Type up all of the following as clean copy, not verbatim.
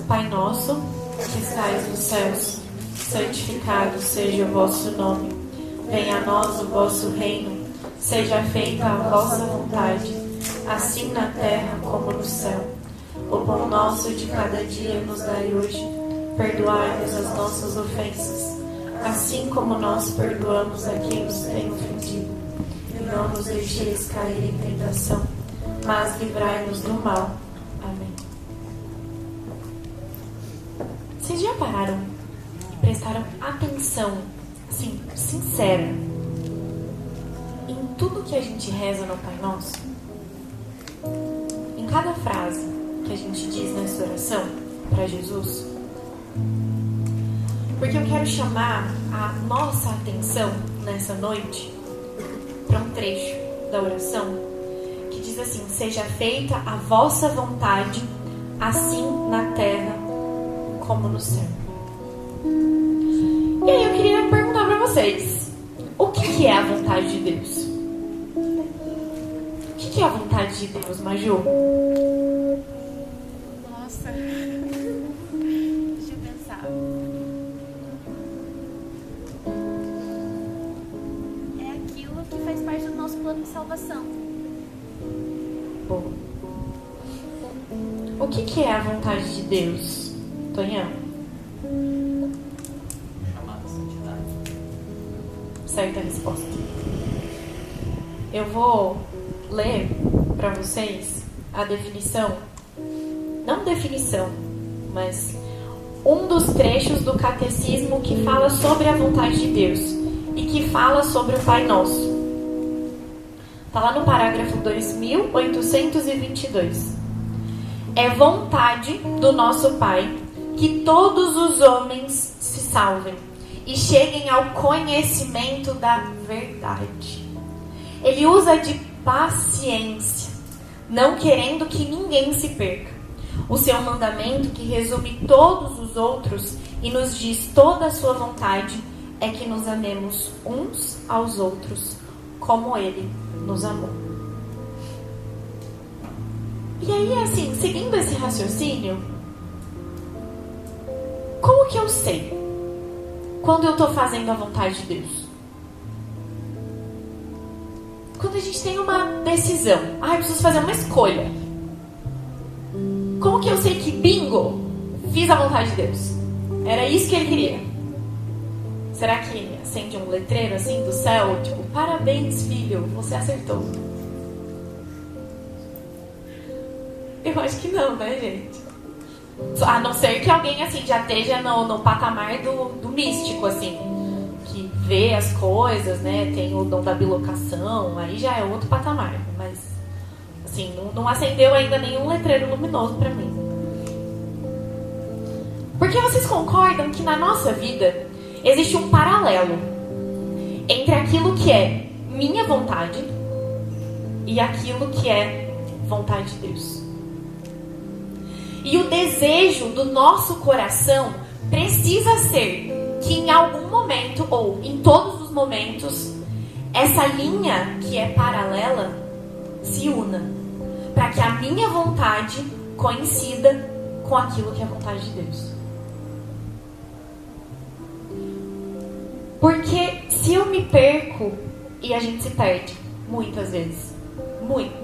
Pai nosso, que estais nos céus, santificado seja o vosso nome. Venha a nós o vosso reino, seja feita a vossa vontade, assim na terra como no céu. O pão nosso de cada dia nos dai hoje. Perdoai-nos as nossas ofensas, assim como nós perdoamos a quem nos tem ofendido. E não nos deixeis cair em tentação, mas livrai-nos do mal. Amém. Vocês já pararam e prestaram atenção, assim, sincera, em tudo que a gente reza no Pai Nosso? Em cada frase que a gente diz nessa oração para Jesus? Porque eu quero chamar a nossa atenção nessa noite para um trecho da oração que diz assim: seja feita a vossa vontade, assim na terra como no céu. E aí eu queria perguntar para vocês: o que é a vontade de Deus? O que é a vontade de Deus, Maju? Nossa, deixa eu pensar. É aquilo que faz parte do nosso plano de salvação. Bom, o que é a vontade de Deus, Tonhão? Chamada santidade. Certa resposta. Eu vou ler para vocês a definição, não definição, mas um dos trechos do catecismo que fala sobre a vontade de Deus e que fala sobre o Pai Nosso. Está lá no parágrafo 2822. É vontade do nosso Pai que todos os homens se salvem e cheguem ao conhecimento da verdade. Ele usa de paciência, não querendo que ninguém se perca. O seu mandamento, que resume todos os outros e nos diz toda a sua vontade, é que nos amemos uns aos outros, como Ele nos amou. E aí, assim, seguindo esse raciocínio, como que eu sei quando eu estou fazendo a vontade de Deus? Quando a gente tem uma decisão, eu preciso fazer uma escolha. Como que eu sei que, bingo, fiz a vontade de Deus? Era isso que Ele queria. Será que acende um letreiro assim do céu, tipo, parabéns, filho, você acertou? Eu acho que não, né, gente? A não ser que alguém, assim, já esteja no patamar do místico, assim, que vê as coisas, né, tem o dom da bilocação, aí já é outro patamar, mas, assim, não acendeu ainda nenhum letreiro luminoso pra mim. Porque vocês concordam que na nossa vida existe um paralelo entre aquilo que é minha vontade e aquilo que é vontade de Deus? E o desejo do nosso coração precisa ser que em algum momento, ou em todos os momentos, essa linha que é paralela se una, para que a minha vontade coincida com aquilo que é a vontade de Deus. Porque se eu me perco, e a gente se perde muitas vezes,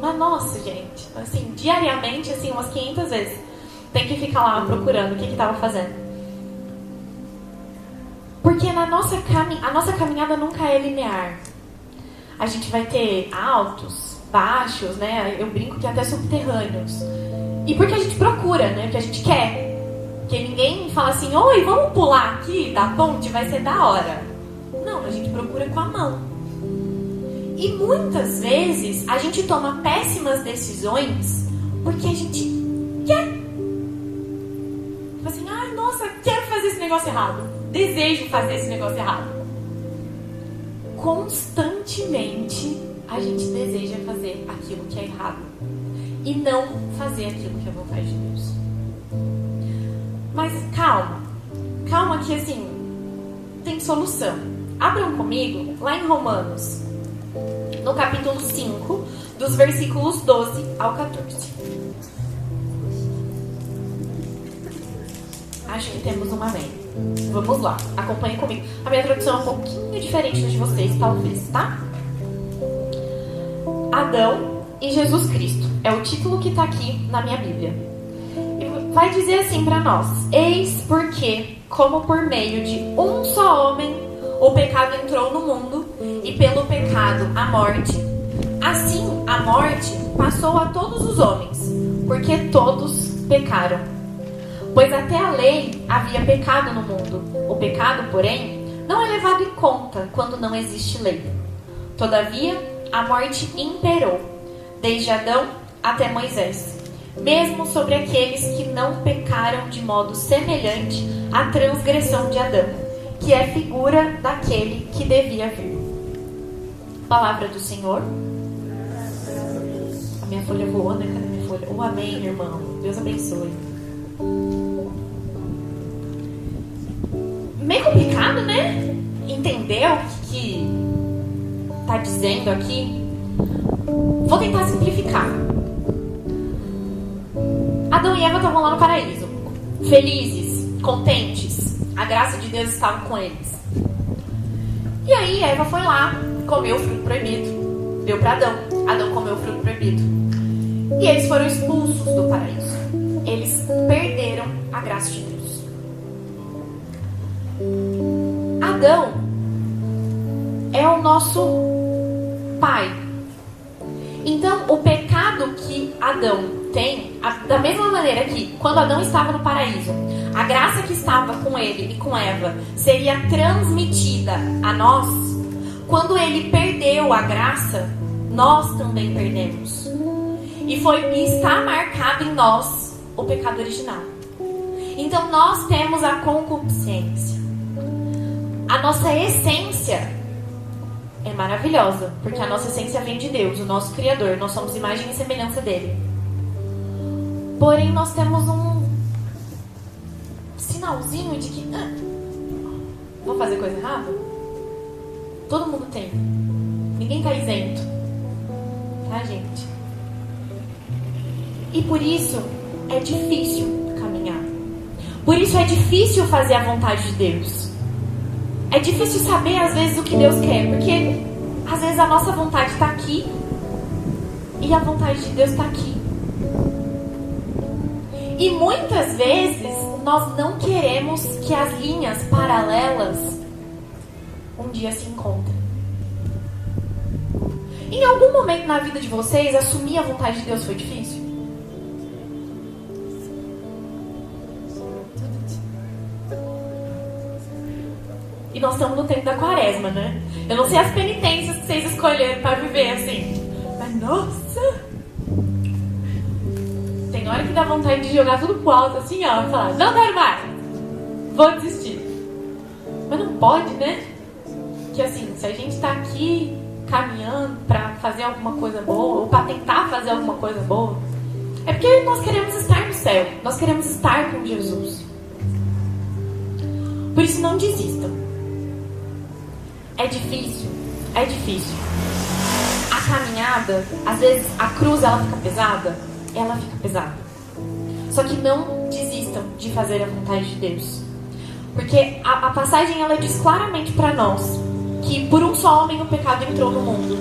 mas nossa, gente, assim, diariamente, assim, umas 500 vezes, tem que ficar lá procurando o que estava fazendo. Porque a nossa caminhada nunca é linear. A gente vai ter altos, baixos, né? Eu brinco que até subterrâneos. E porque a gente procura, né? Porque a gente quer. Porque ninguém fala assim, oi, vamos pular aqui da ponte, vai ser da hora. Não, a gente procura com a mão. E muitas vezes a gente toma péssimas decisões porque a gente quer. Tipo assim, nossa, quero fazer esse negócio errado. Desejo fazer esse negócio errado. Constantemente a gente deseja fazer aquilo que é errado e não fazer aquilo que é vontade de Deus. Mas calma que assim tem solução. Abram comigo lá em Romanos, no capítulo 5, dos versículos 12 ao 14. Acho que temos um amém. Vamos lá, acompanhe comigo. A minha tradução é um pouquinho diferente da de vocês, talvez, tá? Adão e Jesus Cristo. É o título que está aqui na minha Bíblia. E vai dizer assim para nós: eis porque, como por meio de um só homem, o pecado entrou no mundo, e pelo pecado a morte, assim a morte passou a todos os homens, porque todos pecaram. Pois até a lei havia pecado no mundo. O pecado, porém, não é levado em conta quando não existe lei. Todavia, a morte imperou, desde Adão até Moisés, mesmo sobre aqueles que não pecaram de modo semelhante à transgressão de Adão, que é figura daquele que devia vir. Palavra do Senhor. A minha folha voou, né? Cadê minha folha? Oh, amém, irmão. Deus abençoe. Meio complicado, né? Entender o que tá dizendo aqui. Vou tentar simplificar. Adão e Eva estavam lá no paraíso, felizes, contentes. A graça de Deus estava com eles. E aí Eva foi lá, comeu o fruto proibido, deu para Adão. Adão comeu o fruto proibido. E eles foram expulsos do paraíso. Eles perderam a graça de Deus. Adão é o nosso pai. Então, o pecado que Adão tem, da mesma maneira que quando Adão estava no paraíso, a graça que estava com ele e com Eva seria transmitida a nós. Quando ele perdeu a graça, nós também perdemos. E está marcado em nós o pecado original. Então, nós temos a concupiscência. A nossa essência é maravilhosa, porque a nossa essência vem de Deus, o nosso Criador. Nós somos imagem e semelhança dele. Porém, nós temos um sinalzinho de que vou fazer coisa errada? Todo mundo tem. Ninguém está isento. Tá, gente? E por isso é difícil caminhar. Por isso é difícil fazer a vontade de Deus. É difícil saber, às vezes, o que Deus quer. Porque, às vezes, a nossa vontade está aqui e a vontade de Deus está aqui. E, muitas vezes, nós não queremos que as linhas paralelas um dia se encontrem. Em algum momento na vida de vocês, assumir a vontade de Deus foi difícil? E nós estamos no tempo da quaresma, né? Eu não sei as penitências que vocês escolheram para viver assim. Mas, nossa! Tem hora que dá vontade de jogar tudo pro alto assim, ó. E falar, não quero mais! Vou desistir. Mas não pode, né? Que assim, se a gente tá aqui caminhando para fazer alguma coisa boa, ou para tentar fazer alguma coisa boa, é porque nós queremos estar no céu. Nós queremos estar com Jesus. Por isso, não desistam. É difícil, é difícil. A caminhada, às vezes a cruz ela fica pesada, Só que não desistam de fazer a vontade de Deus. Porque a passagem ela diz claramente para nós que por um só homem o pecado entrou no mundo,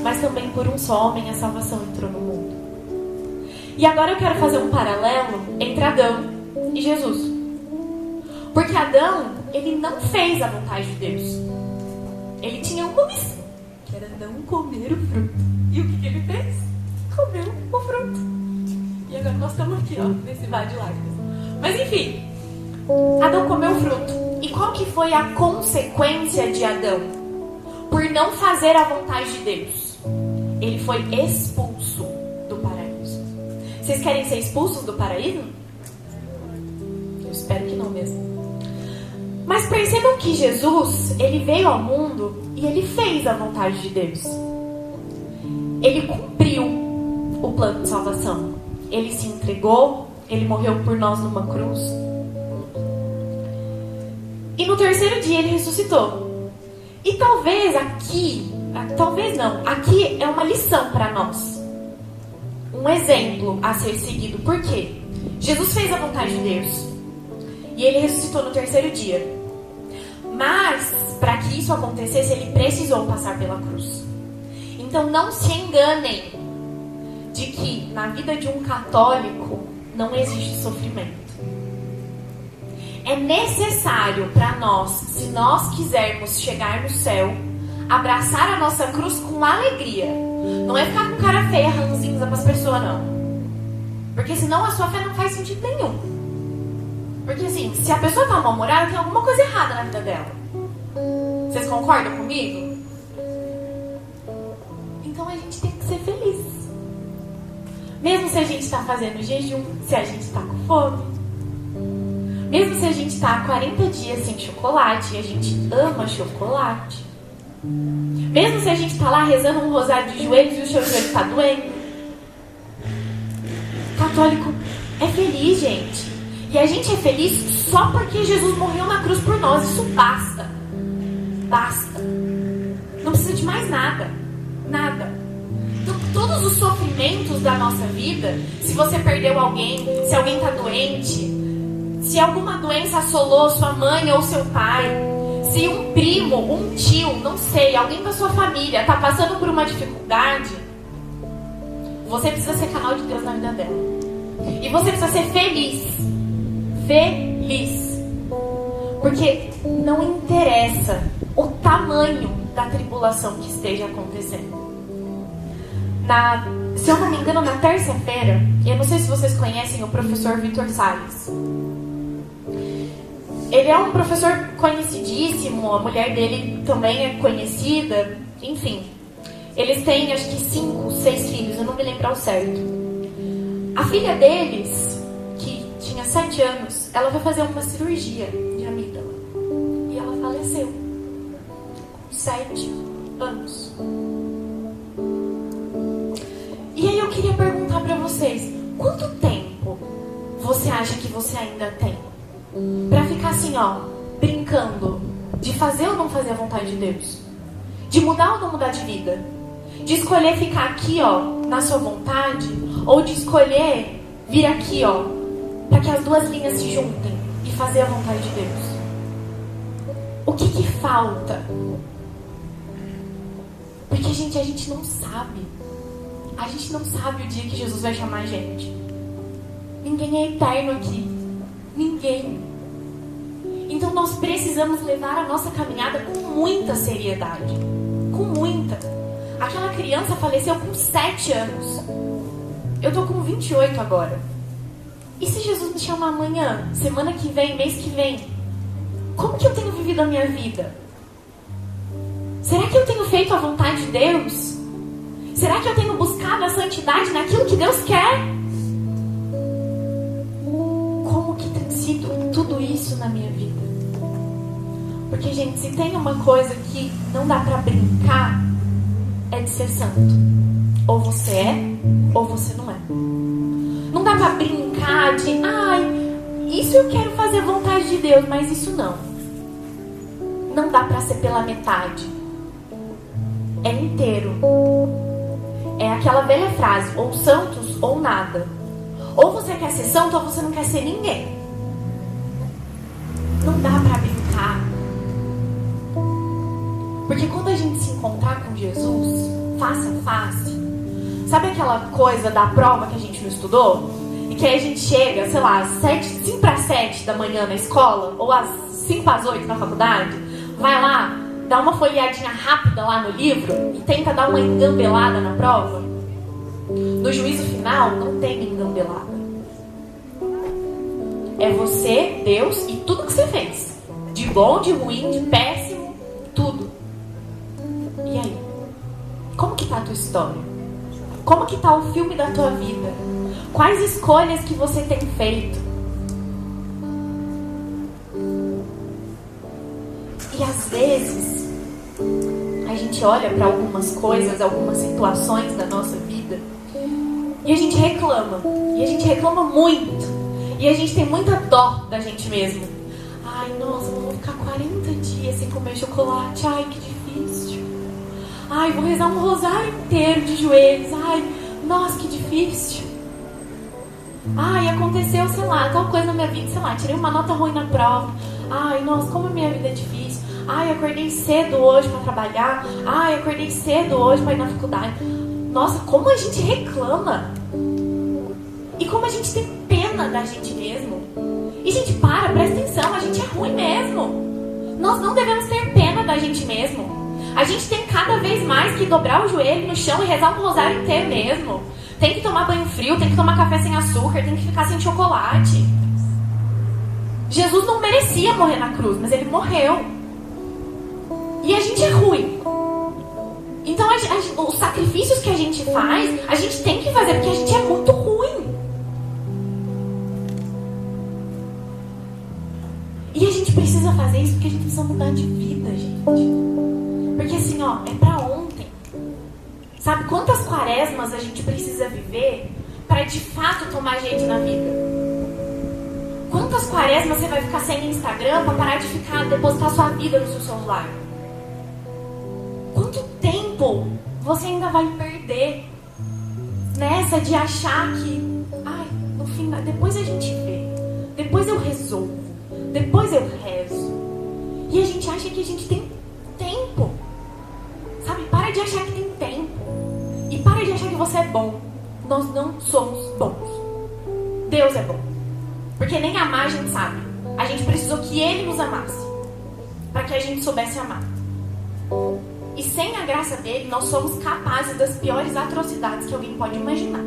mas também por um só homem a salvação entrou no mundo. E agora eu quero fazer um paralelo entre Adão e Jesus. Porque Adão, ele não fez a vontade de Deus. Ele tinha uma missão, que era não comer o fruto. E o que ele fez? Comeu o fruto. E agora nós estamos aqui, ó, nesse vale de lágrimas. Mas enfim, Adão comeu o fruto. E qual que foi a consequência de Adão? Por não fazer a vontade de Deus. Ele foi expulso do paraíso. Vocês querem ser expulsos do paraíso? Eu espero que não mesmo. Mas percebam que Jesus, ele veio ao mundo e ele fez a vontade de Deus. Ele cumpriu o plano de salvação. Ele se entregou, ele morreu por nós numa cruz. E no terceiro dia ele ressuscitou. E talvez aqui é uma lição para nós. Um exemplo a ser seguido. Por quê? Jesus fez a vontade de Deus. E ele ressuscitou no terceiro dia. Mas, para que isso acontecesse, ele precisou passar pela cruz. Então não se enganem de que na vida de um católico não existe sofrimento. É necessário para nós, se nós quisermos chegar no céu, abraçar a nossa cruz com alegria. Não é ficar com cara feia, ranzinza para as pessoas, não. Porque senão a sua fé não faz sentido nenhum. Porque assim, se a pessoa está mal-humorada, tem alguma coisa errada na vida dela. Vocês concordam comigo? Então a gente tem que ser feliz. Mesmo se a gente está fazendo jejum, se a gente está com fome. Mesmo se a gente está há 40 dias sem chocolate e a gente ama chocolate. Mesmo se a gente está lá rezando um rosário de joelhos e o seu joelho está doendo. Católico é feliz, gente. E a gente é feliz só porque Jesus morreu na cruz por nós. Isso basta. Basta. Não precisa de mais nada. Nada. Então, todos os sofrimentos da nossa vida, se você perdeu alguém, se alguém está doente, se alguma doença assolou sua mãe ou seu pai, se um primo, um tio, não sei, alguém da sua família está passando por uma dificuldade, você precisa ser canal de Deus na vida dela. E você precisa ser feliz. Feliz. Porque não interessa o tamanho da tribulação que esteja acontecendo. Se eu não me engano, na terça-feira, eu não sei se vocês conhecem o professor Vitor Salles. Ele é um professor conhecidíssimo, a mulher dele também é conhecida, enfim. Eles têm acho que 5, 6 filhos, eu não me lembro ao certo. A filha deles, que tinha 7 anos, ela vai fazer uma cirurgia de amígdala. E ela faleceu. Com 7 anos. E aí eu queria perguntar pra vocês, quanto tempo você acha que você ainda tem? Pra ficar assim, ó, brincando, de fazer ou não fazer a vontade de Deus? De mudar ou não mudar de vida? De escolher ficar aqui, ó, na sua vontade? Ou de escolher vir aqui, ó, para que as duas linhas se juntem e fazer a vontade de Deus? O que falta? Porque, gente, a gente não sabe. A gente não sabe o dia que Jesus vai chamar a gente. Ninguém é eterno aqui. Ninguém. Então nós precisamos levar a nossa caminhada com muita seriedade. Com muita. Aquela criança faleceu com 7 anos. Eu tô com 28 agora. E se Jesus me chamar amanhã, semana que vem, mês que vem? Como que eu tenho vivido a minha vida? Será que eu tenho feito a vontade de Deus? Será que eu tenho buscado a santidade naquilo que Deus quer? Como que tem sido tudo isso na minha vida? Porque, gente, se tem uma coisa que não dá pra brincar, é de ser santo. Ou você é, ou você não é. Não dá pra brincar de, isso eu quero fazer a vontade de Deus, mas isso não. Não dá pra ser pela metade. É inteiro. É aquela velha frase, ou santos ou nada. Ou você quer ser santo ou você não quer ser ninguém. Não dá pra brincar. Porque quando a gente se encontrar com Jesus, face a face, sabe aquela coisa da prova que a gente não estudou? E que aí a gente chega, sei lá, às 5 para 7 da manhã na escola, ou às 5 para as 8 na faculdade, vai lá, dá uma folheadinha rápida lá no livro e tenta dar uma engambelada na prova. No juízo final, não tem engambelada. É você, Deus e tudo que você fez. De bom, de ruim, de péssimo, tudo. E aí? Como que tá a tua história? Como que tá o filme da tua vida? Quais escolhas que você tem feito? E às vezes a gente olha para algumas coisas, algumas situações da nossa vida e a gente reclama. E a gente reclama muito. E a gente tem muita dó da gente mesmo. Ai, nossa, eu vou ficar 40 dias sem comer chocolate. Ai, que difícil. Ai, vou rezar um rosário inteiro de joelhos. Ai, nossa, que difícil. Ai, aconteceu, sei lá, tal coisa na minha vida, sei lá, tirei uma nota ruim na prova. Ai, nossa, como a minha vida é difícil. Ai, acordei cedo hoje pra trabalhar. Ai, acordei cedo hoje pra ir na faculdade. Nossa, como a gente reclama. E como a gente tem pena da gente mesmo. E, gente, presta atenção, a gente é ruim mesmo. Nós não devemos ter pena da gente mesmo. A gente tem cada vez mais que dobrar o joelho no chão e rezar um rosário inteiro mesmo. Tem que tomar banho frio, tem que tomar café sem açúcar, tem que ficar sem chocolate. Jesus não merecia morrer na cruz, mas ele morreu. E a gente é ruim. Então os sacrifícios que a gente faz, a gente tem que fazer porque a gente é muito ruim. E a gente precisa fazer isso porque a gente precisa mudar de vida, gente. Porque assim, ó, é pra ontem. Sabe quantas quaresmas a gente precisa viver para de fato tomar jeito na vida? Quantas quaresmas você vai ficar sem Instagram para parar de depositar sua vida no seu celular? Quanto tempo você ainda vai perder nessa de achar que, ai, no final, depois a gente vê, depois eu resolvo, depois eu rezo. E a gente acha que a gente tem tempo. Sabe, para de achar que tem tempo. E para de achar que você é bom. Nós não somos bons. Deus é bom. Porque nem amar a gente sabe. A gente precisou que Ele nos amasse para que a gente soubesse amar. E sem a graça dele, nós somos capazes das piores atrocidades que alguém pode imaginar.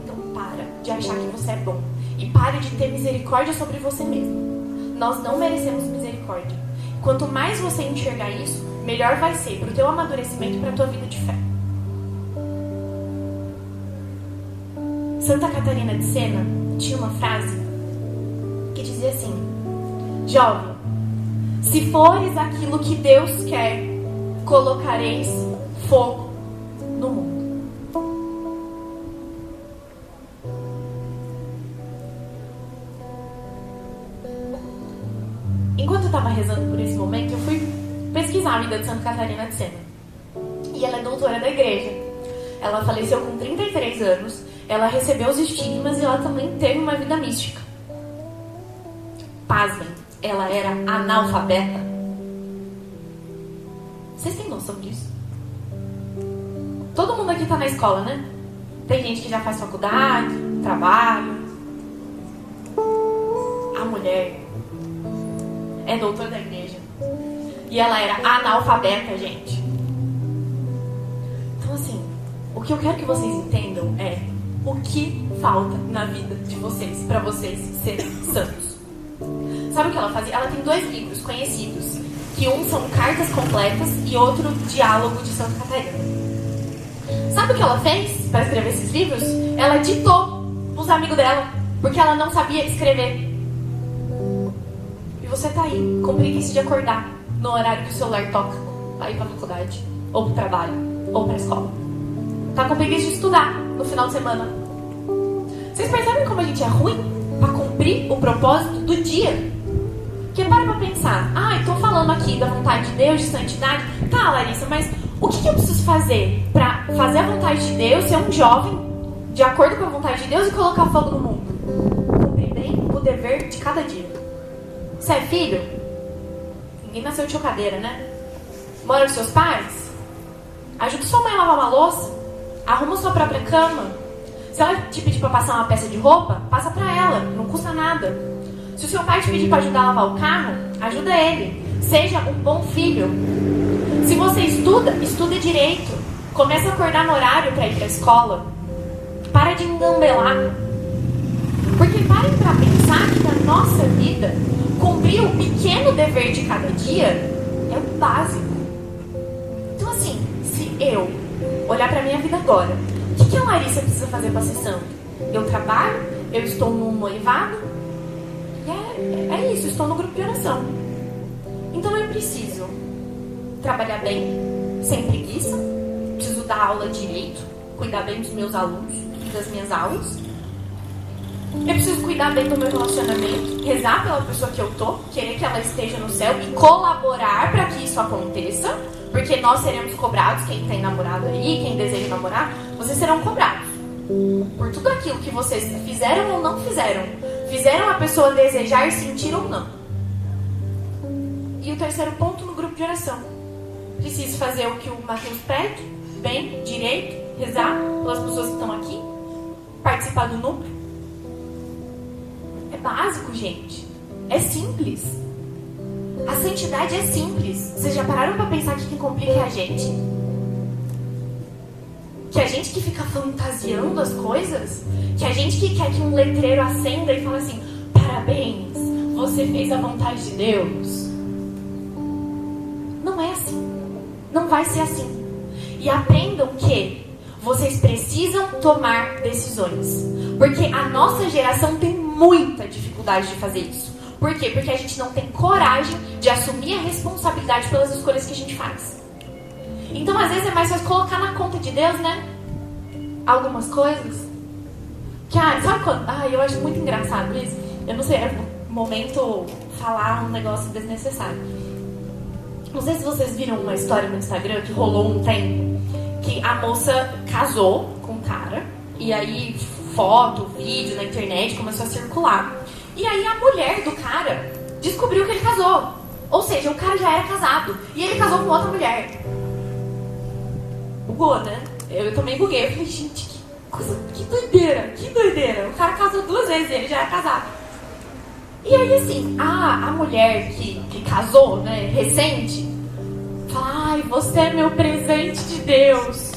Então para de achar que você é bom. E pare de ter misericórdia sobre você mesmo. Nós não merecemos misericórdia. Quanto mais você enxergar isso, melhor vai ser para o teu amadurecimento e para a tua vida de fé. Santa Catarina de Sena tinha uma frase que dizia assim: jovem, se fores aquilo que Deus quer, colocareis fogo no mundo. Enquanto eu estava rezando por esse momento, eu fui pesquisar a vida de Santa Catarina de Sena. E ela é doutora da igreja. Ela faleceu com 33 anos. Ela recebeu os estigmas e ela também teve uma vida mística. Pasmem, ela era analfabeta. Vocês têm noção disso? Todo mundo aqui tá na escola, né? Tem gente que já faz faculdade, trabalho. A mulher é doutora da igreja. E ela era analfabeta, gente. Então, assim, o que eu quero que vocês entendam é o que falta na vida de vocês, para vocês serem santos. Sabe o que ela fazia? Ela tem 2 livros conhecidos, que um são cartas completas e outro diálogo de Santa Catarina. Sabe o que ela fez para escrever esses livros? Ela ditou pros amigos dela, porque ela não sabia escrever. E você tá aí, com preguiça de acordar no horário que o celular toca, pra ir pra faculdade, ou pro trabalho, ou pra escola. Tá com preguiça de estudar no final de semana. Vocês percebem como a gente é ruim pra cumprir o propósito do dia? Porque para pensar, tô falando aqui da vontade de Deus, de santidade. Tá, Larissa, mas o que eu preciso fazer pra fazer a vontade de Deus, ser um jovem de acordo com a vontade de Deus e colocar fogo no mundo? Cumprir bem o dever de cada dia. Você é filho? Ninguém nasceu de chocadeira, né? Mora com seus pais? Ajuda sua mãe a lavar uma louça. Arruma sua própria cama. Se ela te pedir pra passar uma peça de roupa, passa pra ela, não custa nada. Se o seu pai te pedir pra ajudar a lavar o carro, ajuda ele. Seja um bom filho. Se você estuda direito. Começa a acordar no horário pra ir pra escola. Para de engambelar. Porque parem pra pensar que na nossa vida, cumprir o pequeno dever de cada dia é o básico. Então assim, se eu olhar pra minha vida agora, o que a Larissa precisa fazer pra ser santa? Eu trabalho, eu estou no noivado, é isso, estou no grupo de oração. Então eu preciso trabalhar bem, sem preguiça, preciso dar aula direito, cuidar bem dos meus alunos e das minhas aulas. Eu preciso cuidar bem do meu relacionamento, rezar pela pessoa que eu tô, querer que ela esteja no céu e colaborar para que isso aconteça, porque nós seremos cobrados, quem tem namorado aí, quem deseja namorar, vocês serão cobrados. Por tudo aquilo que vocês fizeram ou não fizeram. Fizeram a pessoa desejar, sentir ou não. E o terceiro ponto no grupo de oração. Preciso fazer o que o Mateus pede, bem, direito, rezar pelas pessoas que estão aqui, participar do núcleo. É básico, gente. É simples. A santidade é simples. Vocês já pararam pra pensar que quem complica é a gente? Que a gente que fica fantasiando as coisas? Que a gente que quer que um letreiro acenda e fala assim: parabéns, você fez a vontade de Deus. Não é assim. Não vai ser assim. E aprendam que vocês precisam tomar decisões. Porque a nossa geração tem muita dificuldade de fazer isso. Por quê? Porque a gente não tem coragem de assumir a responsabilidade pelas escolhas que a gente faz. Então, às vezes, é mais fácil colocar na conta de Deus, né? Algumas coisas. Que, sabe quando? Eu acho muito engraçado isso. Eu não sei, é um momento falar um negócio desnecessário. Não sei se vocês viram uma história no Instagram que rolou um tempo que a moça casou com um cara. E aí, foto, vídeo na internet começou a circular. E aí a mulher do cara descobriu que ele casou. Ou seja, o cara já era casado. E ele casou com outra mulher. Bugou, né? Eu também buguei. Eu falei, gente, que doideira. Que doideira. O cara casou 2 vezes e ele já era casado. E aí assim, a mulher que casou, né, recente, fala: ai, você é meu presente de Deus.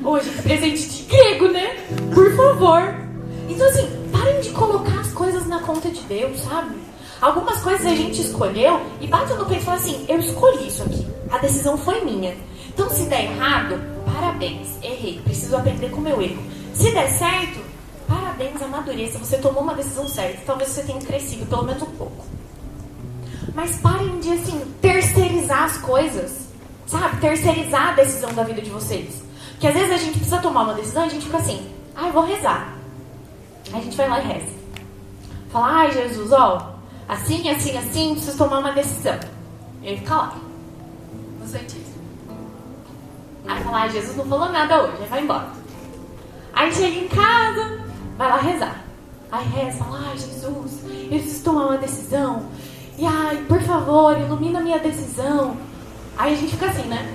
Hoje, presente de grego, né? Por favor. Então assim, parem de colocar as coisas na conta de Deus, sabe? Algumas coisas a gente escolheu e bate no peito e fala assim: eu escolhi isso aqui, a decisão foi minha. Então se der errado, parabéns, errei, preciso aprender com o meu erro. Se der certo, parabéns, amadureça, você tomou uma decisão certa. Talvez você tenha crescido, pelo menos um pouco. Mas parem de, assim, terceirizar as coisas, sabe? Terceirizar a decisão da vida de vocês. Porque às vezes a gente precisa tomar uma decisão e a gente fica assim: eu vou rezar. Aí a gente vai lá e reza. Fala: ai, Jesus, assim, assim, assim, preciso tomar uma decisão. E aí fica lá, no santíssimo. Aí fala: ai, Jesus não falou nada hoje. Aí vai embora. Aí chega em casa, vai lá rezar. Aí reza, fala: ai, Jesus, eu preciso tomar uma decisão. E ai, por favor, ilumina a minha decisão. Aí a gente fica assim, né?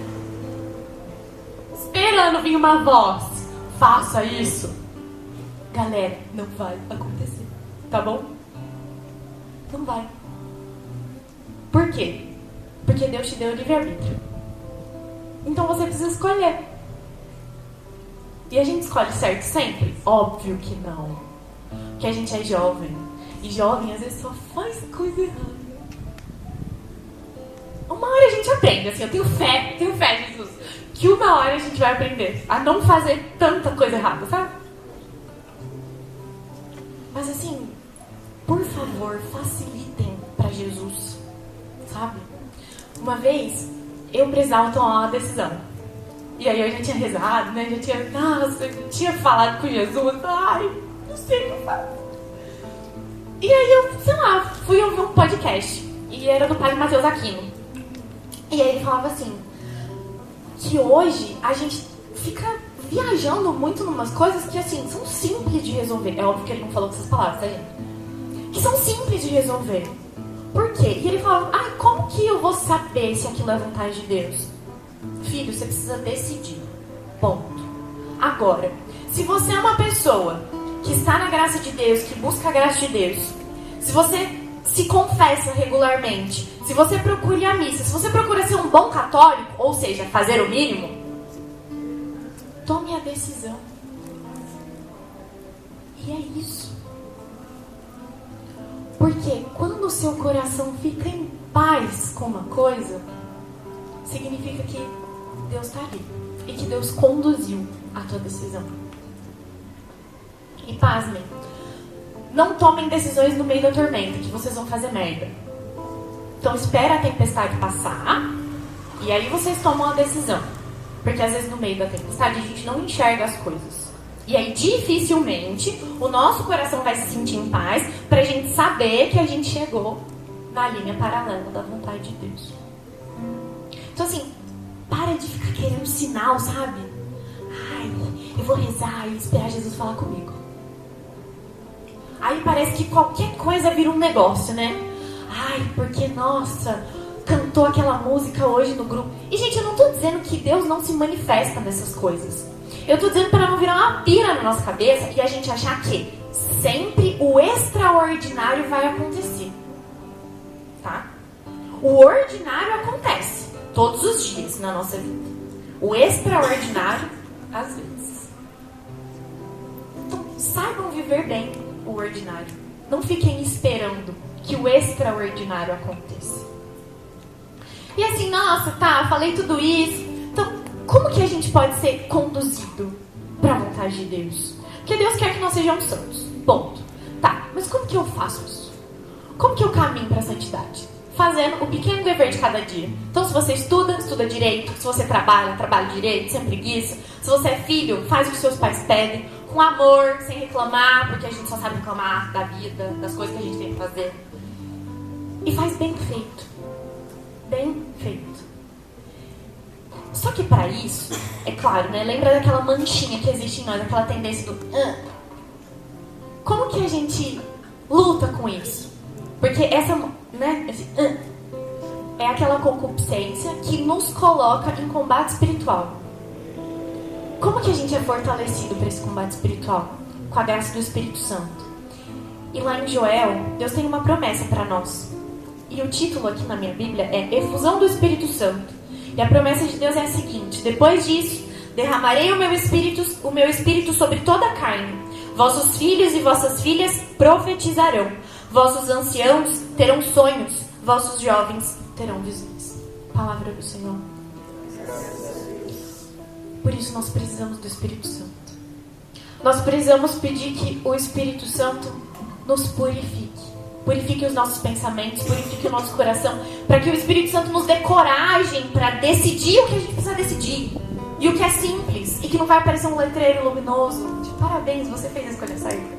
Esperando vir uma voz: faça isso. Galera, não vai acontecer, tá bom? Não vai. Por quê? Porque Deus te deu o livre-arbítrio. Então você precisa escolher. E a gente escolhe certo sempre? Óbvio que não. Porque a gente é jovem. E jovem às vezes só faz coisa errada. Uma hora a gente aprende, assim, eu tenho fé, Jesus, que uma hora a gente vai aprender a não fazer tanta coisa errada, sabe? Mas assim, por favor, facilitem pra Jesus, sabe? Uma vez, eu precisava tomar uma decisão. E aí eu já tinha rezado, né? Eu tinha falado com Jesus. Ai, não sei o que fazer. E aí eu, sei lá, fui ouvir um podcast. E era do padre Mateus Aquino. E aí ele falava assim, que hoje a gente fica viajando muito numas coisas que, assim, são simples de resolver. É óbvio que ele não falou com essas palavras, tá, gente? Que são simples de resolver. Por quê? E ele falava: como que eu vou saber se aquilo é vontade de Deus? Filho, você precisa decidir. Ponto. Agora, se você é uma pessoa que está na graça de Deus, que busca a graça de Deus, se você se confessa regularmente, se você procura ir à missa, se você procura ser um bom católico, ou seja, fazer o mínimo, tome a decisão. E é isso. Porque quando o seu coração fica em paz com uma coisa, significa que Deus está ali. E que Deus conduziu a tua decisão. E pasmem, não tomem decisões no meio da tormenta, que vocês vão fazer merda. Então espera a tempestade passar, e aí vocês tomam a decisão. Porque às vezes no meio da tempestade a gente não enxerga as coisas. E aí dificilmente o nosso coração vai se sentir em paz pra gente saber que a gente chegou na linha paralela da vontade de Deus. Então assim, para de ficar querendo sinal, sabe? Ai, eu vou rezar e esperar Jesus falar comigo. Aí parece que qualquer coisa vira um negócio, né? Ai, porque, nossa, cantou aquela música hoje no grupo. E, gente, eu não tô dizendo que Deus não se manifesta nessas coisas. Eu tô dizendo para não virar uma pira na nossa cabeça e a gente achar que sempre o extraordinário vai acontecer. Tá? O ordinário acontece todos os dias na nossa vida. O extraordinário, às vezes. Então, saibam viver bem o ordinário. Não fiquem esperando que o extraordinário aconteça. E assim, nossa, tá, falei tudo isso. Então, como que a gente pode ser conduzido para a vontade de Deus? Porque Deus quer que nós sejamos santos. Ponto. Tá, mas como que eu faço isso? Como que eu caminho para a santidade? Fazendo o pequeno dever de cada dia. Então, se você estuda, estuda direito. Se você trabalha, trabalha direito, sem preguiça. Se você é filho, faz o que seus pais pedem. Com amor, sem reclamar, porque a gente só sabe reclamar da vida, das coisas que a gente tem que fazer. E faz bem feito. Bem feito. Só que para isso, é claro, né? Lembra daquela manchinha que existe em nós, aquela tendência do... Como que a gente luta com isso? Porque essa, né? É aquela concupiscência que nos coloca em combate espiritual. Como que a gente é fortalecido para esse combate espiritual? Com a graça do Espírito Santo. E lá em Joel, Deus tem uma promessa para nós. E o título aqui na minha Bíblia é Efusão do Espírito Santo. E a promessa de Deus é a seguinte: depois disso, derramarei o meu espírito sobre toda a carne. Vossos filhos e vossas filhas profetizarão. Vossos anciãos terão sonhos. Vossos jovens terão visões. Palavra do Senhor. Por isso nós precisamos do Espírito Santo. Nós precisamos pedir que o Espírito Santo nos purifique. Purifique os nossos pensamentos, purifique o nosso coração, para que o Espírito Santo nos dê coragem para decidir o que a gente precisa decidir. E o que é simples e que não vai aparecer um letreiro luminoso. Parabéns, você fez a escolha certa.